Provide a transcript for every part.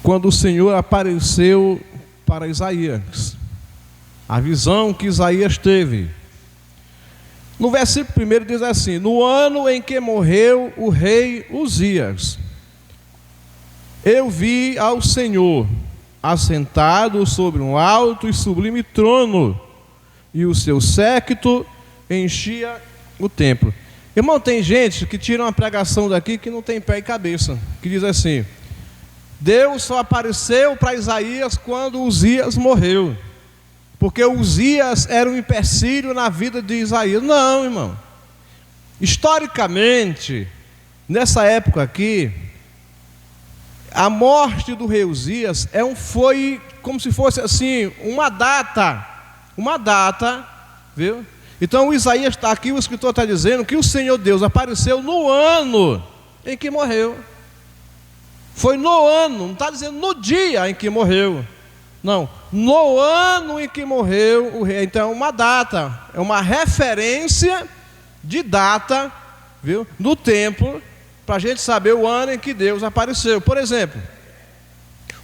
quando o Senhor apareceu para Isaías. A visão que Isaías teve. No versículo 1 diz assim: no ano em que morreu o rei Uzias, eu vi ao Senhor assentado sobre um alto e sublime trono, e o seu séquito enchia o templo. Irmão, tem gente que tira uma pregação daqui que não tem pé e cabeça, que diz assim: Deus só apareceu para Isaías quando Uzias morreu, porque Uzias era um empecilho na vida de Isaías. Não, irmão. Historicamente, nessa época aqui, a morte do rei Uzias foi como se fosse assim, uma data, viu? Então Isaías está aqui, o escritor está dizendo que o Senhor Deus apareceu no ano em que morreu. Foi no ano, não está dizendo no dia em que morreu. Não, no ano em que morreu o rei. Então é uma data, é uma referência de data, viu? Do tempo, para a gente saber o ano em que Deus apareceu. Por exemplo,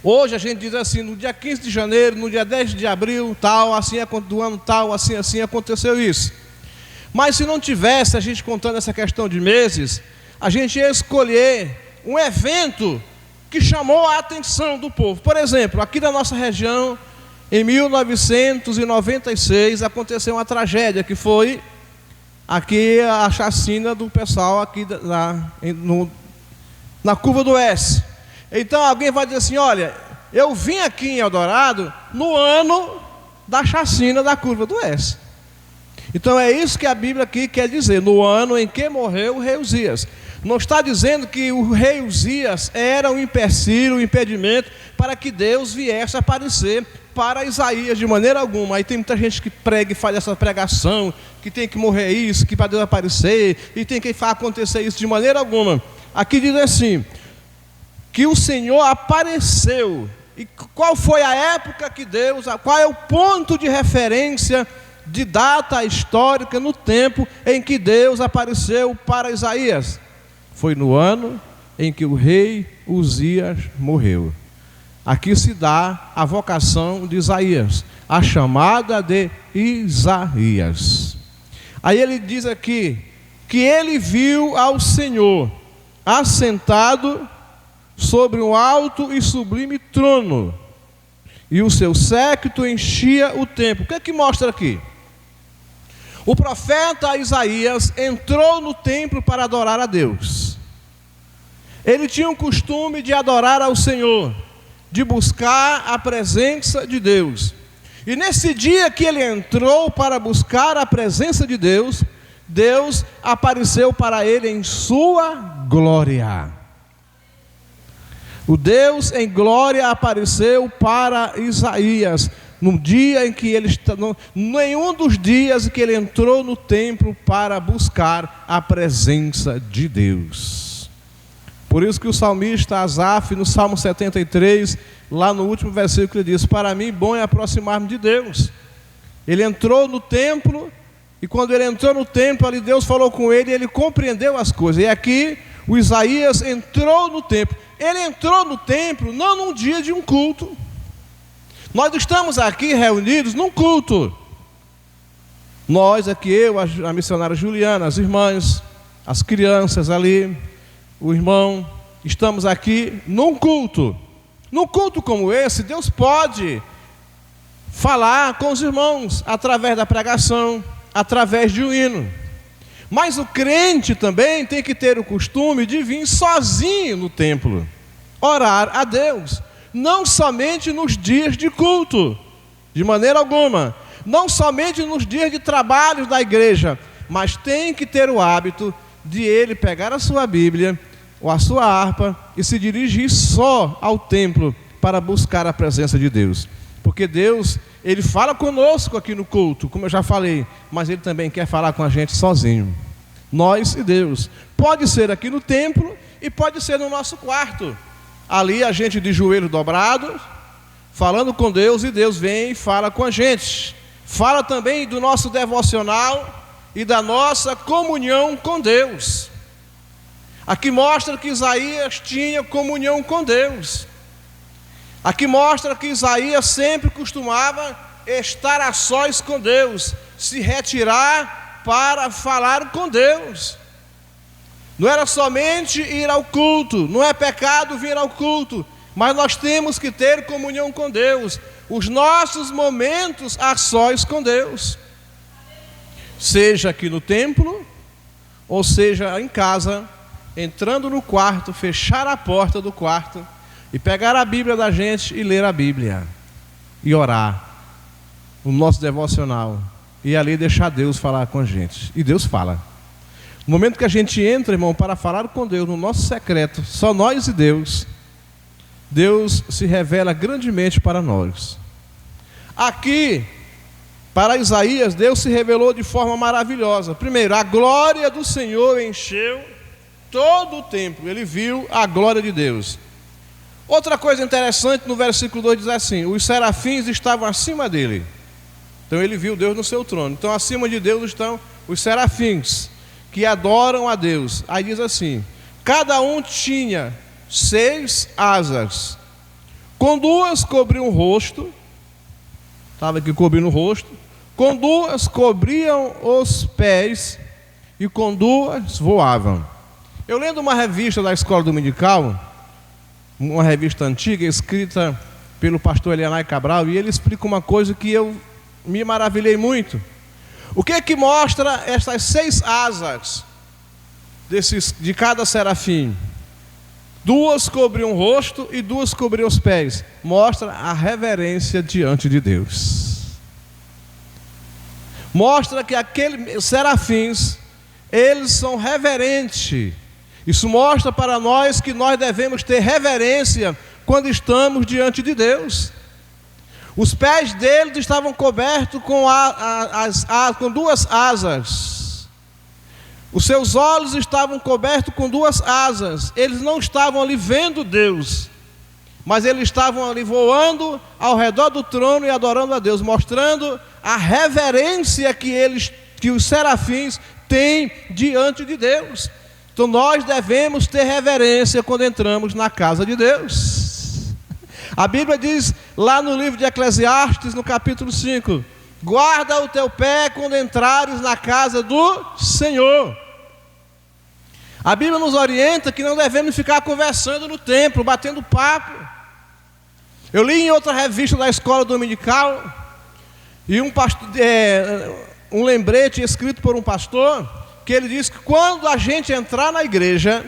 hoje a gente diz assim: no dia 15 de janeiro, no dia 10 de abril, tal, assim, do ano tal, assim aconteceu isso. Mas se não tivesse a gente contando essa questão de meses, a gente ia escolher um evento que chamou a atenção do povo. Por exemplo, aqui na nossa região, em 1996, aconteceu uma tragédia, que foi aqui a chacina do pessoal aqui na Curva do Oeste. Então alguém vai dizer assim: olha, eu vim aqui em Eldorado no ano da chacina da Curva do Oeste. Então é isso que a Bíblia aqui quer dizer: no ano em que morreu o rei Uzias. Não está dizendo que o rei Uzias era um empecilho, um impedimento para que Deus viesse aparecer para Isaías, de maneira alguma. Aí tem muita gente que prega e faz essa pregação, que tem que morrer isso, que para Deus aparecer, e tem que acontecer isso, de maneira alguma. Aqui diz assim, que o Senhor apareceu. E qual foi a época que Deus, qual é o ponto de referência, de data histórica no tempo em que Deus apareceu para Isaías? Foi no ano em que o rei Uzias morreu. Aqui se dá a vocação de Isaías, a chamada de Isaías. Aí ele diz aqui que ele viu ao Senhor assentado sobre um alto e sublime trono, e o seu séquito enchia o templo. O que é que mostra aqui? O profeta Isaías entrou no templo para adorar a Deus. Ele tinha um costume de adorar ao Senhor, de buscar a presença de Deus. E nesse dia que ele entrou para buscar a presença de Deus, Deus apareceu para ele em sua glória. O Deus em glória apareceu para Isaías no dia em que ele nenhum dos dias em que ele entrou no templo para buscar a presença de Deus. Por isso que o salmista Asaf, no Salmo 73, lá no último versículo, ele diz: para mim bom é aproximar-me de Deus. Ele entrou no templo, e quando ele entrou no templo, ali Deus falou com ele, e ele compreendeu as coisas. E aqui o Isaías entrou no templo. Ele entrou no templo não num dia de um culto. Nós estamos aqui reunidos num culto. Nós aqui, eu, a missionária Juliana, as irmãs, as crianças ali, o irmão, estamos aqui num culto. Num culto como esse, Deus pode falar com os irmãos através da pregação, através de um hino. Mas o crente também tem que ter o costume de vir sozinho no templo, orar a Deus. Não somente nos dias de culto, de maneira alguma. Não somente nos dias de trabalho da igreja, mas tem que ter o hábito de ele pegar a sua Bíblia ou a sua harpa e se dirigir só ao templo para buscar a presença de Deus. Porque Deus, Ele fala conosco aqui no culto, como eu já falei, mas Ele também quer falar com a gente sozinho. Nós e Deus. Pode ser aqui no templo e pode ser no nosso quarto. Ali a gente de joelho dobrado, falando com Deus, e Deus vem e fala com a gente. Fala também do nosso devocional e da nossa comunhão com Deus. Aqui mostra que Isaías tinha comunhão com Deus. Aqui mostra que Isaías sempre costumava estar a sós com Deus, se retirar para falar com Deus. Não era somente ir ao culto, não é pecado vir ao culto, mas nós temos que ter comunhão com Deus, os nossos momentos a sós com Deus, seja aqui no templo, ou seja em casa, entrando no quarto, fechar a porta do quarto, e pegar a Bíblia da gente e ler a Bíblia, e orar, o nosso devocional, e ali deixar Deus falar com a gente, e Deus fala. No momento que a gente entra, irmão, para falar com Deus, no nosso secreto, só nós e Deus, Deus se revela grandemente para nós. Aqui, para Isaías, Deus se revelou de forma maravilhosa. Primeiro, a glória do Senhor encheu todo o templo, ele viu a glória de Deus. Outra coisa interessante, no versículo 2 diz assim: os serafins estavam acima dele. Então ele viu Deus no seu trono. Então acima de Deus estão os serafins, que adoram a Deus. Aí diz assim: cada um tinha 6 asas, com 2 cobriam o rosto, estava aqui cobrindo o rosto, com 2 cobriam os pés, e com 2 voavam. Eu lendo uma revista da escola dominical, uma revista antiga, escrita pelo pastor Elianai Cabral, e ele explica uma coisa que eu me maravilhei muito. O que é que mostra essas 6 asas de cada serafim? 2 cobriam o rosto e 2 cobriam os pés. Mostra a reverência diante de Deus. Mostra que aqueles serafins, eles são reverentes. Isso mostra para nós que nós devemos ter reverência quando estamos diante de Deus. Os pés deles estavam cobertos com 2 asas. Os seus olhos estavam cobertos com 2 asas. Eles não estavam ali vendo Deus, mas eles estavam ali voando ao redor do trono e adorando a Deus, mostrando a reverência que os serafins têm diante de Deus. Então nós devemos ter reverência quando entramos na casa de Deus. A Bíblia diz lá no livro de Eclesiastes, no capítulo 5: guarda o teu pé quando entrares na casa do Senhor. A Bíblia nos orienta que não devemos ficar conversando no templo, batendo papo. Eu li em outra revista da escola dominical, e um lembrete escrito por um pastor, que ele diz que quando a gente entrar na igreja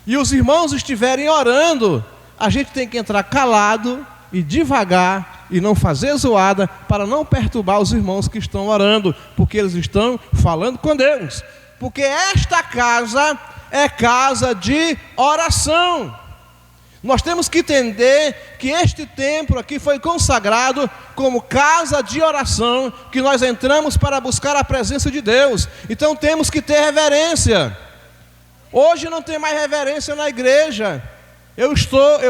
e os irmãos estiverem orando, a gente tem que entrar calado e devagar e não fazer zoada, para não perturbar os irmãos que estão orando, porque eles estão falando com Deus. Porque esta casa é casa de oração. Nós temos que entender que este templo aqui foi consagrado como casa de oração, que nós entramos para buscar a presença de Deus. Então temos que ter reverência. Hoje não tem mais reverência na igreja. Eu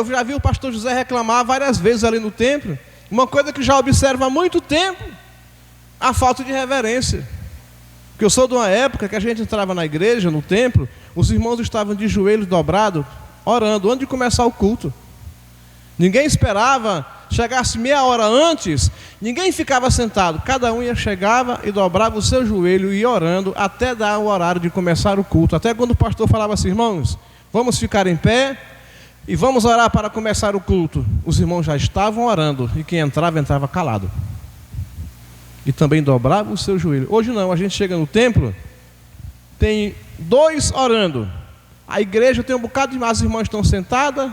já vi o pastor José reclamar várias vezes ali no templo. Uma coisa que já observo há muito tempo: a falta de reverência. Porque eu sou de uma época que a gente entrava na igreja, no templo, os irmãos estavam de joelhos dobrados, orando, antes de começar o culto. Ninguém esperava, chegasse meia hora antes, ninguém ficava sentado. Cada um chegava e dobrava o seu joelho e ia orando até dar o horário de começar o culto. Até quando o pastor falava assim: irmãos, vamos ficar em pé e vamos orar para começar o culto. Os irmãos já estavam orando, e quem entrava, entrava calado. E também dobrava o seu joelho. Hoje não, a gente chega no templo, tem 2 orando. A igreja tem um bocado de... as irmãs estão sentadas,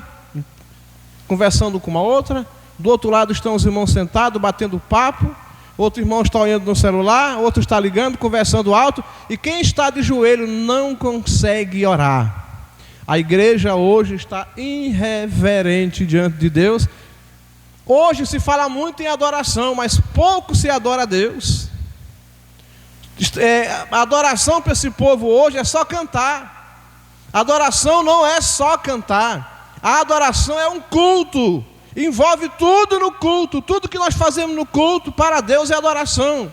conversando com uma outra. Do outro lado estão os irmãos sentados, batendo papo. Outro irmão está olhando no celular, outro está ligando, conversando alto. E quem está de joelho não consegue orar. A igreja hoje está irreverente diante de Deus. Hoje se fala muito em adoração, mas pouco se adora a Deus. A adoração para esse povo hoje é só cantar. A adoração não é só cantar. A adoração é um culto. Envolve tudo no culto. Tudo que nós fazemos no culto para Deus é adoração.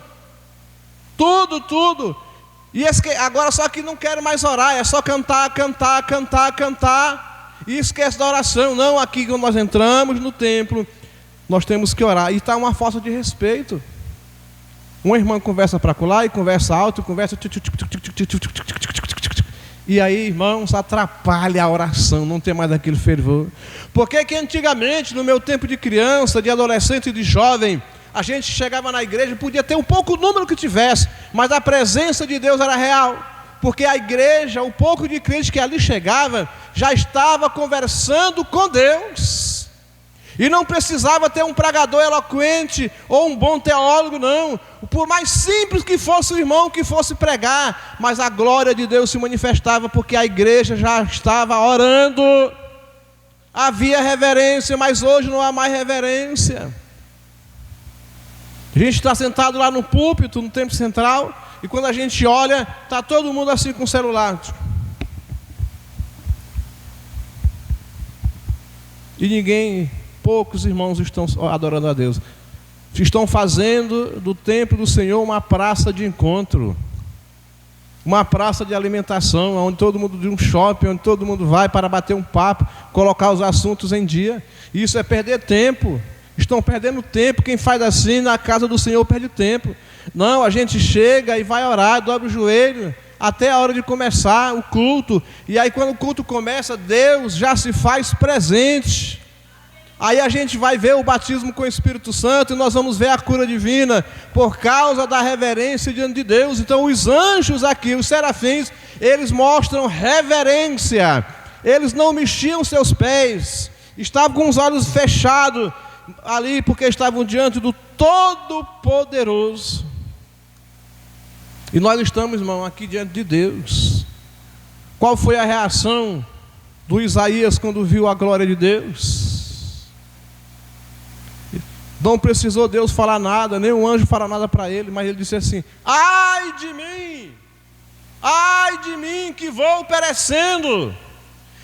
Tudo. E agora só que não quero mais orar, é só cantar. e esquece da oração. Não, aqui quando nós entramos no templo, nós temos que orar. E está uma falta de respeito. Uma irmã conversa para colar e conversa alto, conversa... E aí, irmãos, atrapalha a oração, não tem mais aquele fervor. Por que antigamente, no meu tempo de criança, de adolescente e de jovem, a gente chegava na igreja, podia ter um pouco o número que tivesse, mas a presença de Deus era real? Porque a igreja, o pouco de crente que ali chegava, já estava conversando com Deus. E não precisava ter um pregador eloquente ou um bom teólogo, não. Por mais simples que fosse o irmão que fosse pregar, mas a glória de Deus se manifestava porque a igreja já estava orando. Havia reverência, mas hoje não há mais reverência. A gente está sentado lá no púlpito, no templo central, e quando a gente olha, está todo mundo assim com o celular. E ninguém... Poucos irmãos estão adorando a Deus. Estão fazendo do templo do Senhor uma praça de encontro, uma praça de alimentação, onde todo mundo, de um shopping, onde todo mundo vai para bater um papo, colocar os assuntos em dia. Isso é perder tempo. Estão perdendo tempo. Quem faz assim na casa do Senhor perde tempo. Não, a gente chega e vai orar, dobra o joelho até a hora de começar o culto. E aí quando o culto começa, Deus já se faz presente. Aí a gente vai ver o batismo com o Espírito Santo e nós vamos ver a cura divina por causa da reverência diante de Deus. Então os anjos aqui, os serafins, eles mostram reverência. Eles não mexiam seus pés, estavam com os olhos fechados ali porque estavam diante do Todo-Poderoso. E nós estamos, irmão, aqui diante de Deus. Qual foi a reação do Isaías quando viu a glória de Deus? Não precisou Deus falar nada, nem o anjo falar nada para ele, mas ele disse assim: ai de mim que vou perecendo.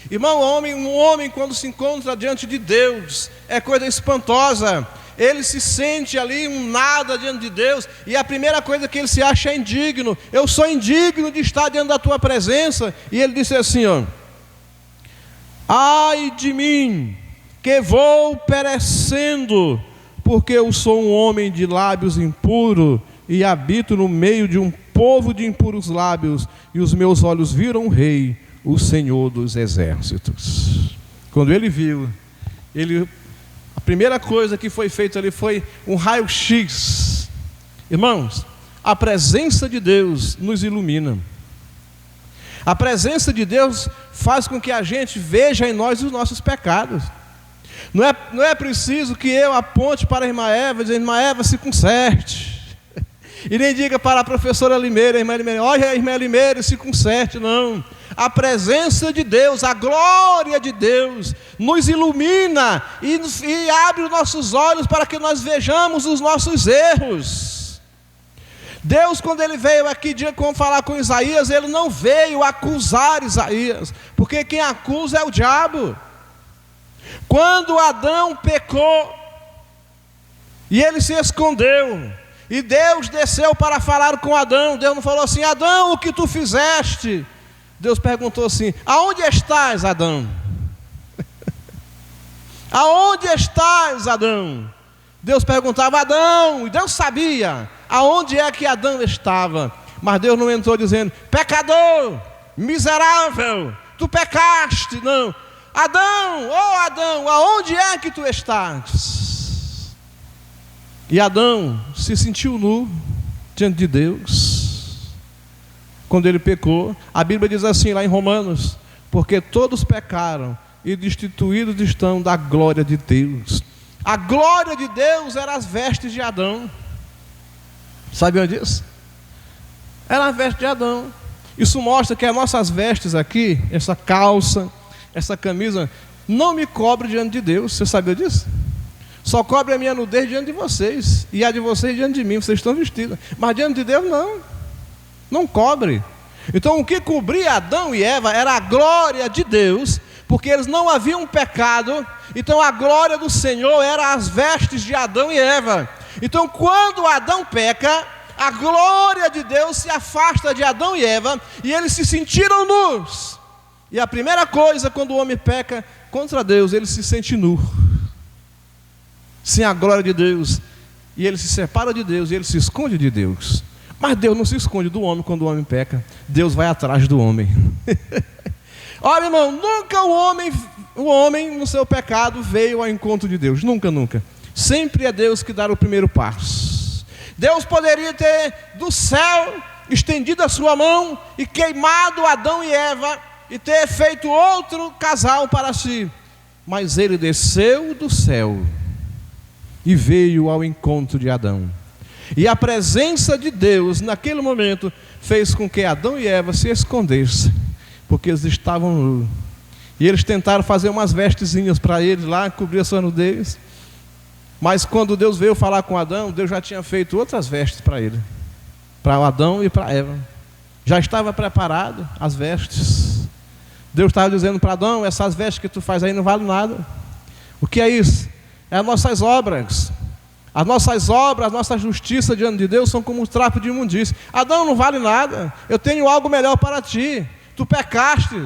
Irmão, um homem quando se encontra diante de Deus, é coisa espantosa. Ele se sente ali um nada diante de Deus, e a primeira coisa que ele se acha é indigno. Eu sou indigno de estar diante da tua presença. E ele disse assim, ó: ai de mim que vou perecendo, porque eu sou um homem de lábios impuros e habito no meio de um povo de impuros lábios, e os meus olhos viram o Rei, o Senhor dos exércitos. Quando ele viu, a primeira coisa que foi feita ali foi um raio-x. Irmãos, a presença de Deus nos ilumina. A presença de Deus faz com que a gente veja em nós os nossos pecados. Não é preciso que eu aponte para a irmã Eva, dizendo: irmã Eva, se conserte. E nem diga para a professora Limeira: irmã Limeira, olha a irmã Limeira, se conserte. Não. A presença de Deus, a glória de Deus nos ilumina e abre os nossos olhos para que nós vejamos os nossos erros. Deus, quando ele veio aqui falar com Isaías, ele não veio acusar Isaías, porque quem acusa é o diabo. Quando Adão pecou e ele se escondeu, e Deus desceu para falar com Adão, Deus não falou assim: Adão, o que tu fizeste? Deus perguntou assim: aonde estás, Adão? Aonde estás, Adão? Deus perguntava: Adão, e Deus sabia aonde é que Adão estava, mas Deus não entrou dizendo: pecador, miserável, tu pecaste. Não. Adão, Adão, aonde é que tu estás? E Adão se sentiu nu diante de Deus quando ele pecou. A Bíblia diz assim lá em Romanos: porque todos pecaram e destituídos estão da glória de Deus. A glória de Deus era as vestes de Adão. Sabiam disso? Era a veste de Adão. Isso mostra que as nossas vestes aqui, essa calça, essa camisa, não me cobre diante de Deus. Você sabia disso? Só cobre a minha nudez diante de vocês, e a de vocês diante de mim. Vocês estão vestidos, mas diante de Deus não cobre. Então o que cobria Adão e Eva era a glória de Deus, porque eles não haviam pecado. Então a glória do Senhor era as vestes de Adão e Eva. Então quando Adão peca, a glória de Deus se afasta de Adão e Eva, e eles se sentiram nus. E a primeira coisa, quando o homem peca contra Deus, ele se sente nu, sem a glória de Deus, e ele se separa de Deus, e ele se esconde de Deus. Mas Deus não se esconde do homem quando o homem peca. Deus vai atrás do homem. Olha, irmão, nunca o homem no seu pecado veio ao encontro de Deus. Nunca, nunca. Sempre é Deus que dá o primeiro passo. Deus poderia ter do céu estendido a sua mão e queimado Adão e Eva e ter feito outro casal para si. Mas ele desceu do céu e veio ao encontro de Adão. E a presença de Deus naquele momento fez com que Adão e Eva se escondessem, porque eles estavam nus. E eles tentaram fazer umas vestezinhas para eles lá, cobrir a sua nudez. Mas quando Deus veio falar com Adão, Deus já tinha feito outras vestes para ele, para Adão e para Eva. Já estava preparado as vestes. Deus estava dizendo para Adão: essas vestes que tu faz aí não valem nada. O que é isso? É as nossas obras. As nossas obras, a nossa justiça diante de Deus são como um trapo de imundícia. Adão, não vale nada. Eu tenho algo melhor para ti. Tu pecaste,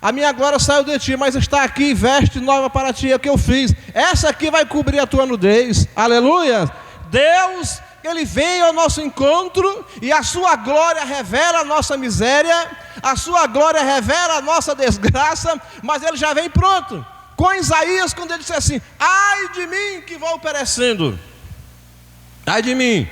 a minha glória saiu de ti, mas está aqui veste nova para ti, é o que eu fiz. Essa aqui vai cobrir a tua nudez. Aleluia. Deus, ele vem ao nosso encontro e a sua glória revela a nossa miséria, a sua glória revela a nossa desgraça, mas ele já vem pronto. Com Isaías, quando ele disse assim: ai de mim que vou perecendo. Ai de mim.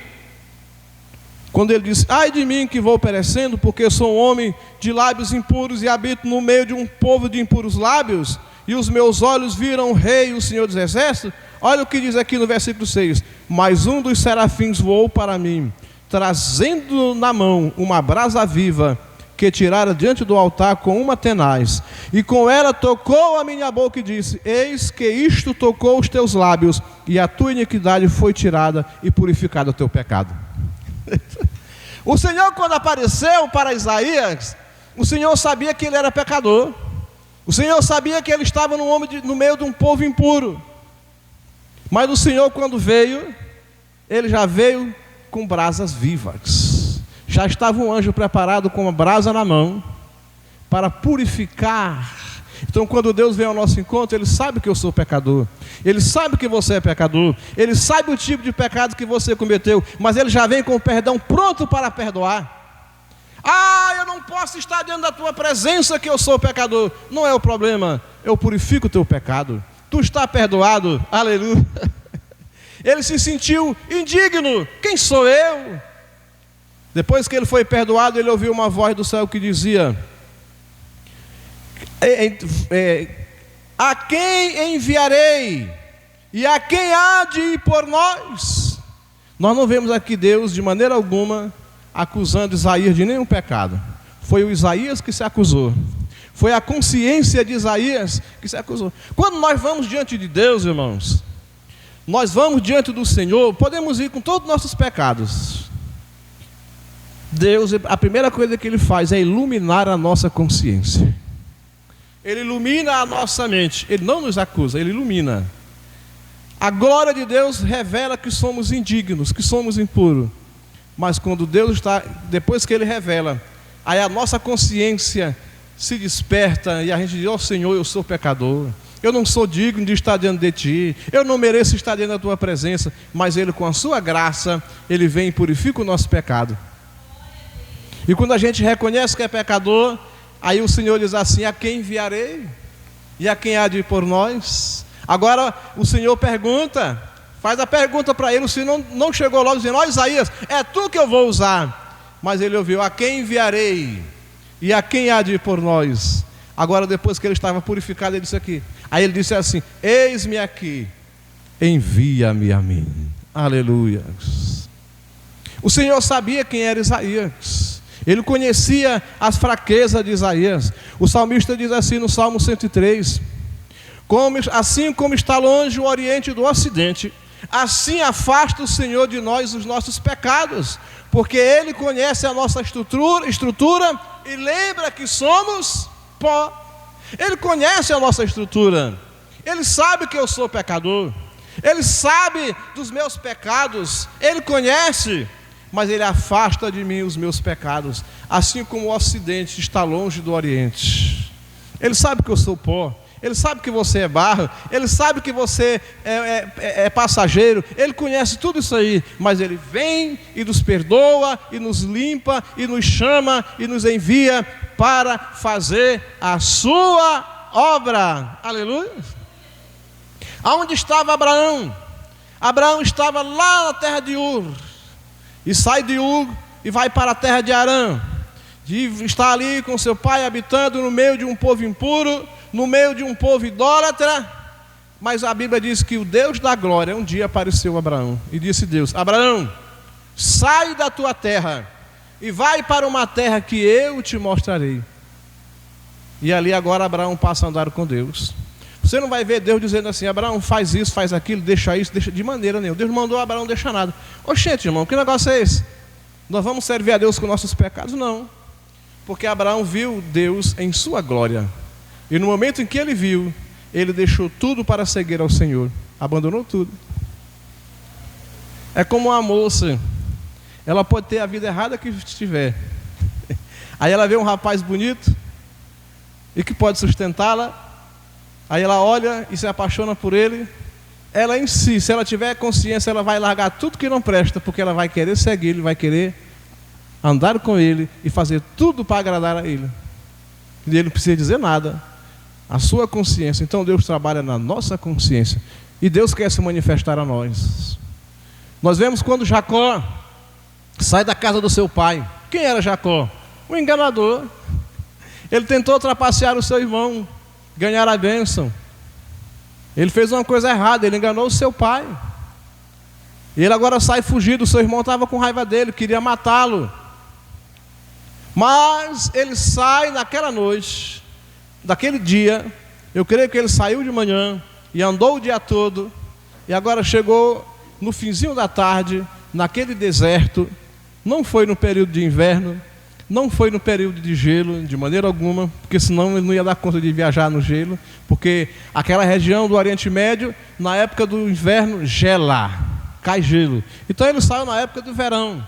Quando ele diz: ai de mim que vou perecendo, porque sou um homem de lábios impuros e habito no meio de um povo de impuros lábios, e os meus olhos viram o Rei, o Senhor dos Exércitos. Olha o que diz aqui no versículo 6: mas um dos serafins voou para mim, trazendo na mão uma brasa viva, que tirara diante do altar com uma tenaz, e com ela tocou a minha boca e disse: eis que isto tocou os teus lábios, e a tua iniquidade foi tirada e purificado o teu pecado. O Senhor, quando apareceu para Isaías, o Senhor sabia que ele era pecador. O Senhor sabia que ele estava no meio de um povo impuro. Mas o Senhor, quando veio, ele já veio com brasas vivas. Já estava um anjo preparado com uma brasa na mão para purificar. Então, quando Deus vem ao nosso encontro, ele sabe que eu sou pecador, ele sabe que você é pecador, ele sabe o tipo de pecado que você cometeu, mas ele já vem com o perdão pronto para perdoar. Ah, eu não posso estar diante da tua presença que eu sou pecador. Não é o problema, eu purifico o teu pecado. Tu está perdoado, aleluia. Ele se sentiu indigno. Quem sou eu? Depois que ele foi perdoado, ele ouviu uma voz do céu que dizia: a quem enviarei? E a quem há de ir por nós? Nós não vemos aqui Deus de maneira alguma acusando Isaías de nenhum pecado. Foi o Isaías que se acusou. Foi a consciência de Isaías que se acusou. Quando nós vamos diante de Deus, irmãos, nós vamos diante do Senhor, podemos ir com todos os nossos pecados. Deus, a primeira coisa que Ele faz é iluminar a nossa consciência. Ele ilumina a nossa mente. Ele não nos acusa, Ele ilumina. A glória de Deus revela que somos indignos, que somos impuros. Mas quando Deus está, depois que Ele revela, aí a nossa consciência se desperta e a gente diz: ó Senhor, eu sou pecador, eu não sou digno de estar diante de Ti, eu não mereço estar diante da Tua presença. Mas Ele, com a Sua graça, Ele vem e purifica o nosso pecado. E quando a gente reconhece que é pecador, aí o Senhor diz assim: a quem enviarei? E a quem há de ir por nós? Agora o Senhor pergunta, faz a pergunta para ele. O Senhor não chegou logo dizendo: ó Isaías, é tu que eu vou usar. Mas ele ouviu: a quem enviarei? E a quem há de ir por nós? Agora, depois que ele estava purificado, ele disse aqui. Aí ele disse assim: eis-me aqui, envia-me a mim. Aleluia. O Senhor sabia quem era Isaías. Ele conhecia as fraquezas de Isaías. O salmista diz assim no Salmo 103: assim como está longe o Oriente do Ocidente, assim afasta o Senhor de nós os nossos pecados, porque Ele conhece a nossa estrutura e lembra que somos pó. Ele conhece a nossa estrutura, Ele sabe que eu sou pecador, Ele sabe dos meus pecados, Ele conhece, mas Ele afasta de mim os meus pecados, assim como o Ocidente está longe do Oriente. Ele sabe que eu sou pó. Ele sabe que você é barro. Ele sabe que você é passageiro. Ele conhece tudo isso aí. Mas Ele vem e nos perdoa, e nos limpa, e nos chama, e nos envia para fazer a sua obra. Aleluia. Aonde estava Abraão? Abraão estava lá na terra de Ur. E sai de Ur e vai para a terra de Harã. Está ali com seu pai, habitando no meio de um povo impuro, no meio de um povo idólatra. Mas a Bíblia diz que o Deus da glória um dia apareceu a Abraão. E disse Deus: Abraão, sai da tua terra e vai para uma terra que eu te mostrarei. E ali agora Abraão passa a andar com Deus. Você não vai ver Deus dizendo assim: Abraão, faz isso, faz aquilo, deixa isso, deixa, de maneira nenhuma. Deus mandou Abraão deixar nada. Oxente, irmão, que negócio é esse? Nós vamos servir a Deus com nossos pecados? Não. Porque Abraão viu Deus em sua glória. E no momento em que ele viu, ele deixou tudo para seguir ao Senhor. Abandonou tudo. É como uma moça. Ela pode ter a vida errada que estiver. Aí ela vê um rapaz bonito e que pode sustentá-la. Aí ela olha e se apaixona por ele. Ela em si, se ela tiver consciência, ela vai largar tudo que não presta, porque ela vai querer seguir ele, vai querer andar com ele e fazer tudo para agradar a ele. E ele não precisa dizer nada. A sua consciência. Então Deus trabalha na nossa consciência. E Deus quer se manifestar a nós. Nós vemos quando Jacó sai da casa do seu pai. Quem era Jacó? Um enganador. Ele tentou trapacear o seu irmão, ganhar a bênção. Ele fez uma coisa errada, ele enganou o seu pai. E ele agora sai fugido. O seu irmão estava com raiva dele, queria matá-lo. Mas ele sai naquela noite, daquele dia. Eu creio que ele saiu de manhã e andou o dia todo. E agora chegou no finzinho da tarde, naquele deserto. Não foi no período de inverno, não foi no período de gelo, de maneira alguma, porque senão ele não ia dar conta de viajar no gelo, porque aquela região do Oriente Médio, na época do inverno, gela, cai gelo. Então ele saiu na época do verão,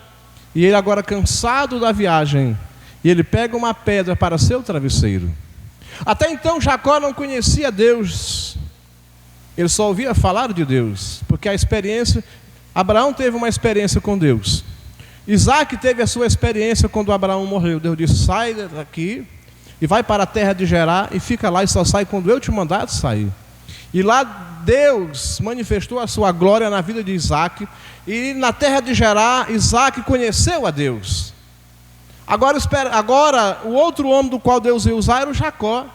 e ele agora cansado da viagem, e ele pega uma pedra para seu travesseiro. Até então Jacó não conhecia Deus, ele só ouvia falar de Deus, porque a experiência, Abraão teve uma experiência com Deus. Isaac teve a sua experiência quando Abraão morreu. Deus disse: sai daqui e vai para a terra de Gerar e fica lá, e só sai quando eu te mandar sair. E lá Deus manifestou a sua glória na vida de Isaac. E na terra de Gerar, Isaac conheceu a Deus. Agora o outro homem do qual Deus ia usar era o Jacó.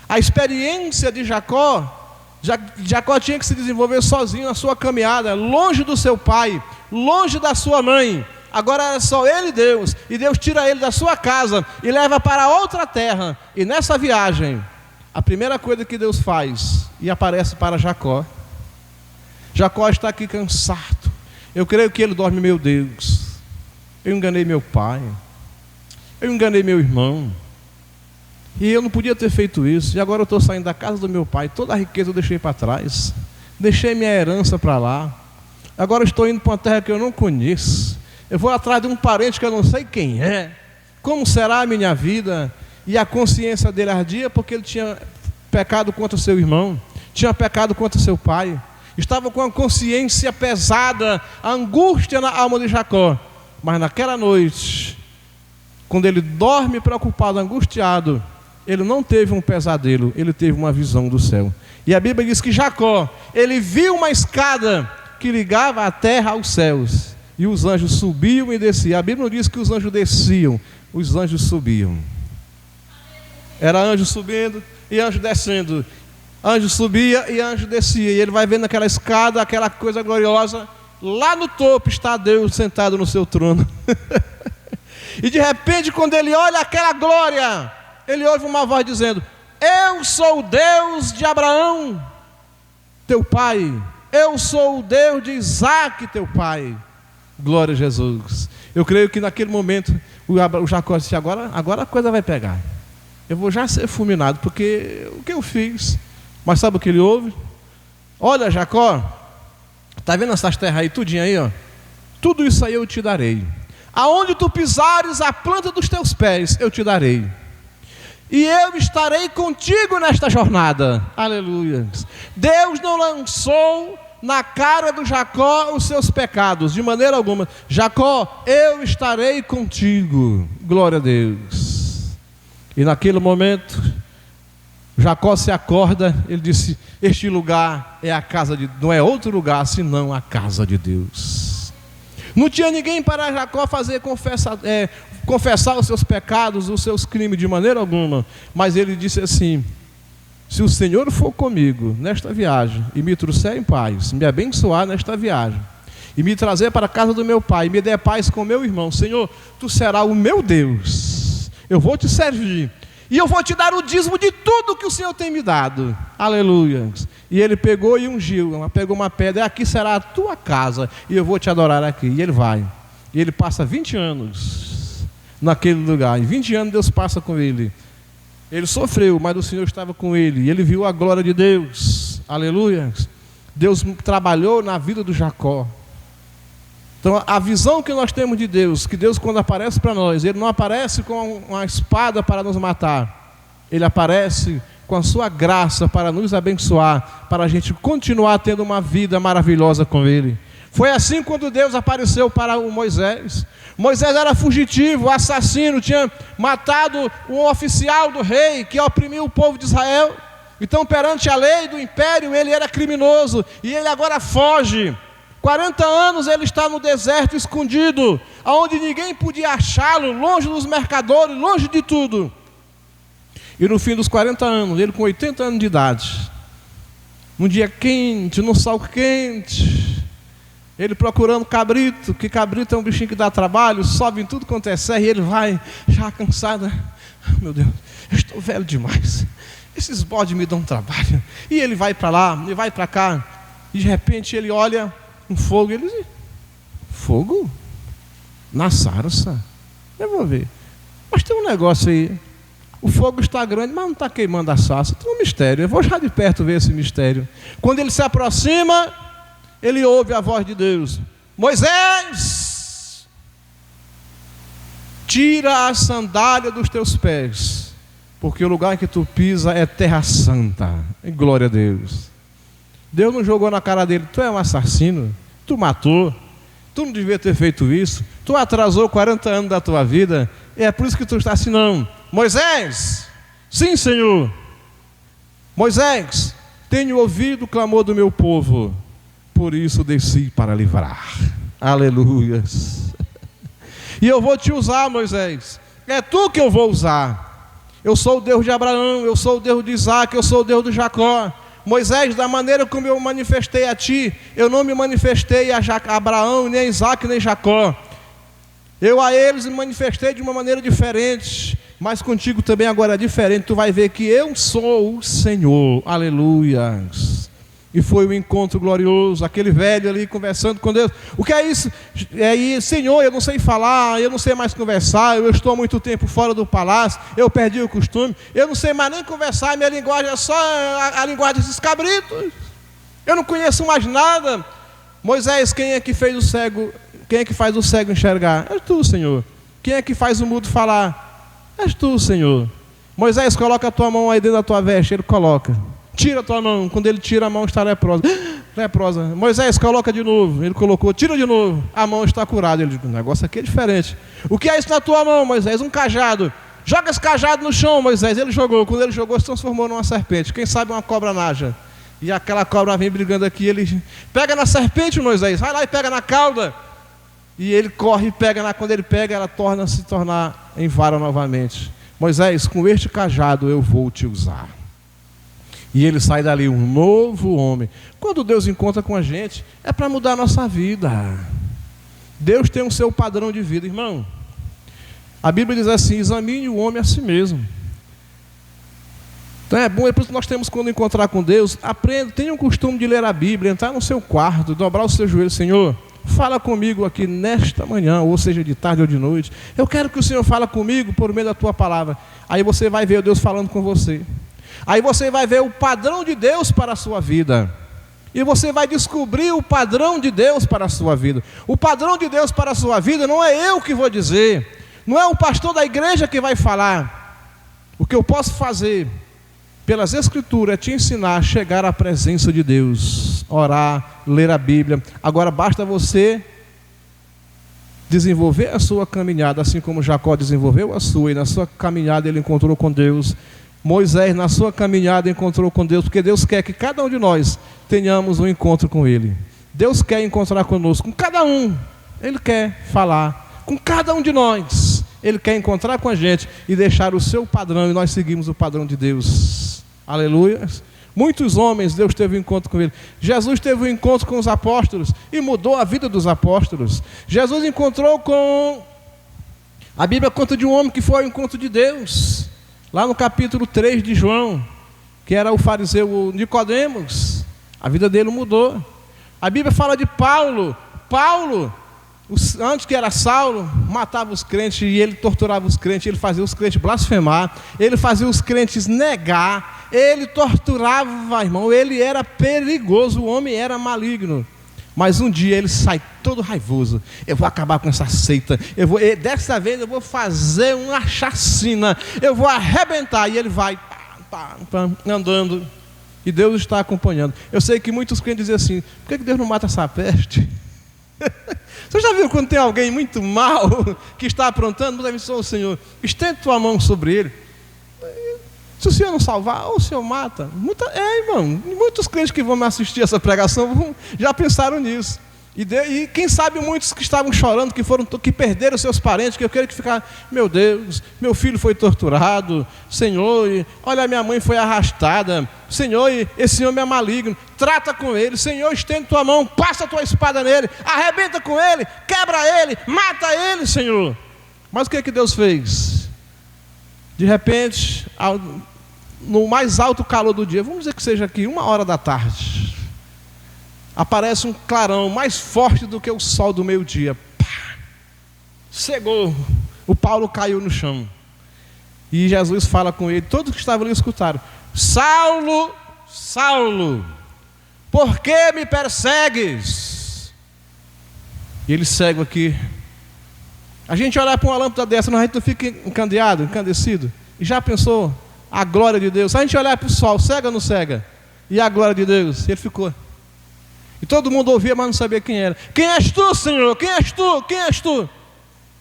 A experiência de Jacó tinha que se desenvolver sozinho na sua caminhada, longe do seu pai, longe da sua mãe. Agora era só ele e Deus. E Deus tira ele da sua casa e leva para outra terra. E nessa viagem, a primeira coisa que Deus faz, e aparece para Jacó. Jacó está aqui cansado. Eu creio que ele dorme: meu Deus, eu enganei meu pai, eu enganei meu irmão, e eu não podia ter feito isso. E agora eu estou saindo da casa do meu pai, toda a riqueza eu deixei para trás, deixei minha herança para lá. Agora estou indo para uma terra que eu não conheço. Eu vou atrás de um parente que eu não sei quem é. Como será a minha vida? E a consciência dele ardia porque ele tinha pecado contra seu irmão, tinha pecado contra seu pai. Estava com a consciência pesada, a angústia na alma de Jacó. Mas naquela noite, quando ele dorme preocupado, angustiado, ele não teve um pesadelo, ele teve uma visão do céu. E a Bíblia diz que Jacó, ele viu uma escada que ligava a terra aos céus, e os anjos subiam e desciam. A Bíblia não diz que os anjos desciam, os anjos subiam. Era anjo subindo e anjo descendo. Anjo subia e anjo descia. E ele vai vendo aquela escada, aquela coisa gloriosa. Lá no topo está Deus sentado no seu trono. E de repente, quando ele olha aquela glória, ele ouve uma voz dizendo: eu sou o Deus de Abraão, teu pai. Eu sou o Deus de Isaac, teu pai. Glória a Jesus. Eu creio que naquele momento o Jacó disse: agora a coisa vai pegar. Eu vou já ser fulminado, porque o que eu fiz? Mas sabe o que ele ouve? Olha, Jacó, está vendo essas terras aí, tudinho aí, ó? Tudo isso aí eu te darei. Aonde tu pisares a planta dos teus pés, eu te darei. e eu estarei contigo nesta jornada. Aleluia. Deus não lançou na cara do Jacó os seus pecados, de maneira alguma. Jacó, eu estarei contigo. Glória a Deus. E naquele momento, Jacó se acorda, ele disse: este lugar é a casa de Deus, não é outro lugar senão a casa de Deus. Não tinha ninguém para Jacó confessar os seus pecados, os seus crimes, de maneira alguma. Mas ele disse assim: se o Senhor for comigo nesta viagem e me trouxer em paz, me abençoar nesta viagem e me trazer para a casa do meu pai, e me der paz com meu irmão, Senhor, tu serás o meu Deus, eu vou te servir e eu vou te dar o dízimo de tudo que o Senhor tem me dado. Aleluia. E ele pegou e ungiu, pegou uma pedra: aqui será a tua casa e eu vou te adorar aqui. E ele vai, e ele passa 20 anos naquele lugar. Em 20 anos Deus passa com ele. Ele sofreu, mas o Senhor estava com ele, e ele viu a glória de Deus. Aleluia. Deus trabalhou na vida do Jacó. Então a visão que nós temos de Deus, que Deus, quando aparece para nós, Ele não aparece com uma espada para nos matar, Ele aparece com a sua graça para nos abençoar, para a gente continuar tendo uma vida maravilhosa com Ele. Foi assim quando Deus apareceu para o Moisés. Moisés era fugitivo, assassino, tinha matado um oficial do rei que oprimiu o povo de Israel. Então, perante a lei do império, ele era criminoso, e ele agora foge. 40 anos ele está no deserto escondido, onde ninguém podia achá-lo, longe dos mercadores, longe de tudo. E no fim dos 40 anos, ele com 80 anos de idade, num dia quente, num sol quente, ele procurando cabrito, que cabrito é um bichinho que dá trabalho, sobe em tudo quanto é serra, e ele vai já cansado. Meu Deus, eu estou velho demais, esses bodes me dão trabalho. E ele vai para lá, ele vai para cá, e de repente ele olha um fogo, ele diz: fogo? Na sarça? Eu vou ver. Mas tem um negócio aí, o fogo está grande, mas não está queimando a sarça. Tem um mistério, eu vou já de perto ver esse mistério. Quando ele se aproxima, ele ouve a voz de Deus: Moisés, tira a sandália dos teus pés, porque o lugar em que tu pisa é terra santa. E glória a Deus. Deus não jogou na cara dele: tu é um assassino, tu matou, tu não devia ter feito isso, tu atrasou 40 anos da tua vida, é por isso que tu está assim. Não. Moisés, sim, Senhor. Moisés, tenho ouvido o clamor do meu povo, por isso desci para livrar. Aleluias. E eu vou te usar, Moisés, é tu que eu vou usar. Eu sou o Deus de Abraão, eu sou o Deus de Isaac, eu sou o Deus de Jacó. Moisés, da maneira como eu manifestei a ti, eu não me manifestei a Abraão, nem a Isaac, nem a Jacó. Eu a eles me manifestei de uma maneira diferente, mas contigo também agora é diferente. Tu vai ver que eu sou o Senhor. Aleluia. E foi um encontro glorioso, aquele velho ali conversando com Deus. O que é isso? Senhor, eu não sei falar, eu não sei mais conversar, eu estou há muito tempo fora do palácio, eu perdi o costume, eu não sei mais nem conversar, minha linguagem é só a linguagem desses cabritos, eu não conheço mais nada. Moisés, quem é que fez o cego? Quem é que faz o cego enxergar? És tu, Senhor. Quem é que faz o mudo falar? És tu, Senhor. Moisés, coloca a tua mão aí dentro da tua veste. Ele coloca. Tira a tua mão. Quando ele tira, a mão está leprosa. Leprosa. Moisés, coloca de novo. Ele colocou. Tira de novo. A mão está curada. Ele diz: o negócio aqui é diferente. O que é isso na tua mão, Moisés? Um cajado. Joga esse cajado no chão, Moisés. Ele jogou. Quando ele jogou, se transformou numa serpente. Quem sabe uma cobra naja. E aquela cobra vem brigando aqui. Ele pega na serpente, Moisés. Vai lá e pega na cauda. E ele corre e pega. Quando ele pega, ela se tornar em vara novamente. Moisés, com este cajado eu vou te usar. E ele sai dali um novo homem. Quando Deus encontra com a gente, é para mudar a nossa vida. Deus tem o seu padrão de vida, irmão. A Bíblia diz assim: examine o homem a si mesmo. Então é bom, é por isso que nós temos, quando encontrar com Deus, aprenda, tenha o costume de ler a Bíblia, entrar no seu quarto, dobrar o seu joelho. Senhor, fala comigo aqui nesta manhã, ou seja, de tarde ou de noite. Eu quero que o Senhor fale comigo por meio da tua palavra. Aí você vai ver Deus falando com você. Aí você vai ver o padrão de Deus para a sua vida. E você vai descobrir o padrão de Deus para a sua vida. O padrão de Deus para a sua vida não é eu que vou dizer, não é o pastor da igreja que vai falar. O que eu posso fazer pelas Escrituras é te ensinar a chegar à presença de Deus, orar, ler a Bíblia. Agora basta você desenvolver a sua caminhada, assim como Jacó desenvolveu a sua, e na sua caminhada ele encontrou com Deus. Moisés, na sua caminhada, encontrou com Deus, porque Deus quer que cada um de nós tenhamos um encontro com Ele. Deus quer encontrar conosco, com cada um. Ele quer falar com cada um de nós. Ele quer encontrar com a gente e deixar o seu padrão, e nós seguimos o padrão de Deus. Aleluia. Muitos homens, Deus teve um encontro com ele. Jesus teve um encontro com os apóstolos e mudou a vida dos apóstolos. Jesus encontrou com... A Bíblia conta de um homem que foi ao encontro de Deus. Lá no capítulo 3 de João, que era o fariseu Nicodemos, a vida dele mudou. A Bíblia fala de Paulo. Paulo, antes que era Saulo, matava os crentes e ele torturava os crentes, ele fazia os crentes blasfemar, ele fazia os crentes negar, ele torturava, irmão, ele era perigoso, o homem era maligno. Mas um dia ele sai todo raivoso. Eu vou acabar com essa seita. Dessa vez eu vou fazer uma chacina. Eu vou arrebentar. E ele vai andando. E Deus está acompanhando. Eu sei que muitos crentes dizem assim: por que Deus não mata essa peste? Você já viu quando tem alguém muito mal que está aprontando? Deve ser o Senhor. Estende tua mão sobre ele. Se o Senhor não salvar, ou o Senhor mata. Irmão, muitos crentes que vão me assistir essa pregação já pensaram nisso. E quem sabe muitos que estavam chorando, que perderam seus parentes, que eu quero que ficar, meu Deus, meu filho foi torturado, Senhor, olha, minha mãe foi arrastada, Senhor, esse homem é maligno, trata com ele, Senhor, estende tua mão, passa a tua espada nele, arrebenta com ele, quebra ele, mata ele, Senhor. Mas o que Deus fez? De repente, no mais alto calor do dia, vamos dizer que seja aqui 1h da tarde, aparece um clarão mais forte do que o sol do meio-dia. Cegou. O Paulo caiu no chão. E Jesus fala com ele, todos que estavam ali escutaram: Saulo, Saulo, por que me persegues? E ele cego aqui. A gente olhar para uma lâmpada dessa, a gente não fica encandeado, encandecido. E já pensou a glória de Deus? Se a gente olhar para o sol, cega ou não cega? E a glória de Deus? Ele ficou. E todo mundo ouvia, mas não sabia quem era. Quem és tu, Senhor? Quem és tu? Quem és tu?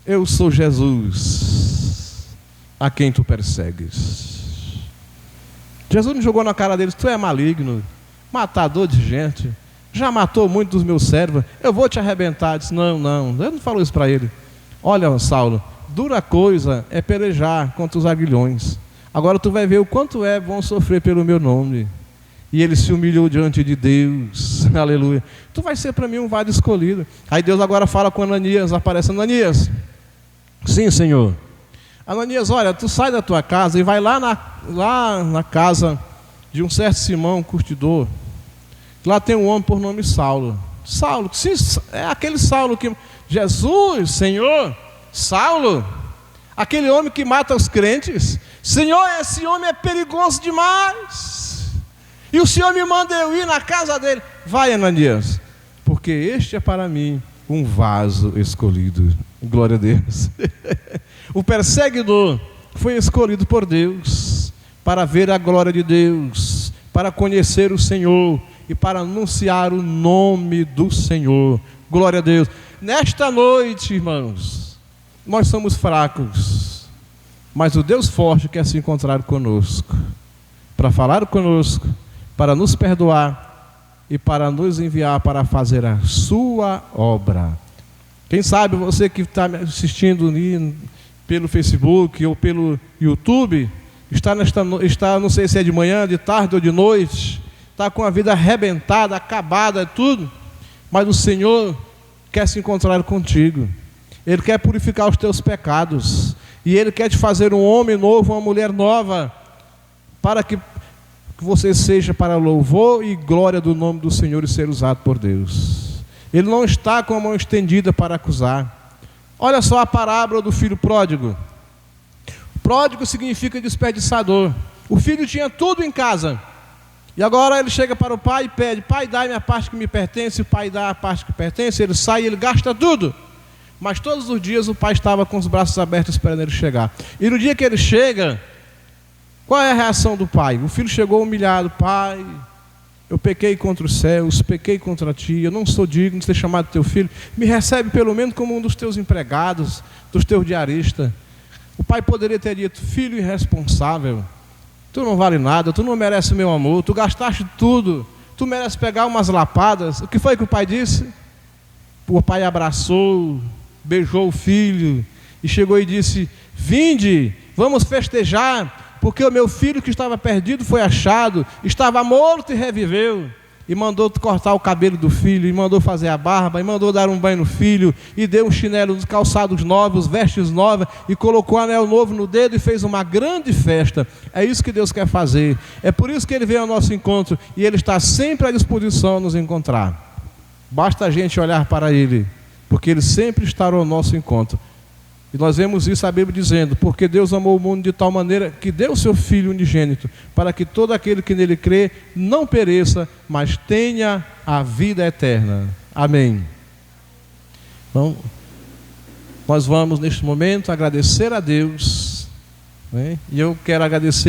Eu sou Jesus, a quem tu persegues. Jesus não jogou na cara deles: tu é maligno, matador de gente, já matou muito dos meus servos, eu vou te arrebentar. Ele disse: não, Deus não falou isso para ele. Olha, Saulo, dura coisa é pelejar contra os aguilhões. Agora tu vai ver o quanto vão sofrer pelo meu nome. E ele se humilhou diante de Deus. Aleluia. Tu vai ser para mim um vale escolhido. Aí Deus agora fala com Ananias, aparece: Ananias. Sim, Senhor. Ananias, olha, tu sai da tua casa e vai lá na casa de um certo Simão, curtidor. Lá tem um homem por nome Saulo. Saulo, sim, é aquele Saulo que... Jesus, Senhor, Saulo, aquele homem que mata os crentes. Senhor, esse homem é perigoso demais. E o Senhor me manda eu ir na casa dele. Vai, Ananias, porque este é para mim um vaso escolhido. Glória a Deus. O perseguidor foi escolhido por Deus para ver a glória de Deus, para conhecer o Senhor e para anunciar o nome do Senhor. Glória a Deus. Nesta noite, irmãos, nós somos fracos, mas o Deus forte quer se encontrar conosco, para falar conosco, para nos perdoar e para nos enviar para fazer a sua obra. Quem sabe você que está me assistindo pelo Facebook ou pelo YouTube, está, não sei se é de manhã, de tarde ou de noite, está com a vida arrebentada, acabada, tudo, mas o Senhor quer se encontrar contigo. Ele quer purificar os teus pecados, e Ele quer te fazer um homem novo, uma mulher nova, para que você seja para louvor e glória do nome do Senhor e ser usado por Deus. Ele não está com a mão estendida para acusar. Olha só a parábola do filho pródigo. Pródigo significa desperdiçador. O filho tinha tudo em casa, e agora ele chega para o pai e pede: pai, dá-me a parte que me pertence. O pai dá a parte que pertence, ele sai e ele gasta tudo. Mas todos os dias o pai estava com os braços abertos esperando ele chegar. E no dia que ele chega, Qual é a reação do pai? O filho chegou humilhado: pai, eu pequei contra os céus, pequei contra ti, eu não sou digno de ser chamado teu filho, me recebe pelo menos como um dos teus empregados, dos teus diaristas. O pai poderia ter dito: filho irresponsável, tu não vale nada, tu não mereces meu amor, tu gastaste tudo, tu mereces pegar umas lapadas. O que foi que o pai disse? O pai abraçou, beijou o filho e chegou e disse: vinde, vamos festejar, porque o meu filho que estava perdido foi achado, estava morto e reviveu. E mandou cortar o cabelo do filho, e mandou fazer a barba, e mandou dar um banho no filho, e deu um chinelo, uns calçados novos, vestes novas, e colocou um anel novo no dedo e fez uma grande festa. É isso que Deus quer fazer. É por isso que Ele veio ao nosso encontro, e Ele está sempre à disposição a nos encontrar. Basta a gente olhar para Ele, porque Ele sempre estará ao nosso encontro. E nós vemos isso a Bíblia dizendo: porque Deus amou o mundo de tal maneira que deu o seu Filho unigênito, para que todo aquele que nele crê não pereça, mas tenha a vida eterna. Amém. Então, nós vamos neste momento agradecer a Deus, né? E eu quero agradecer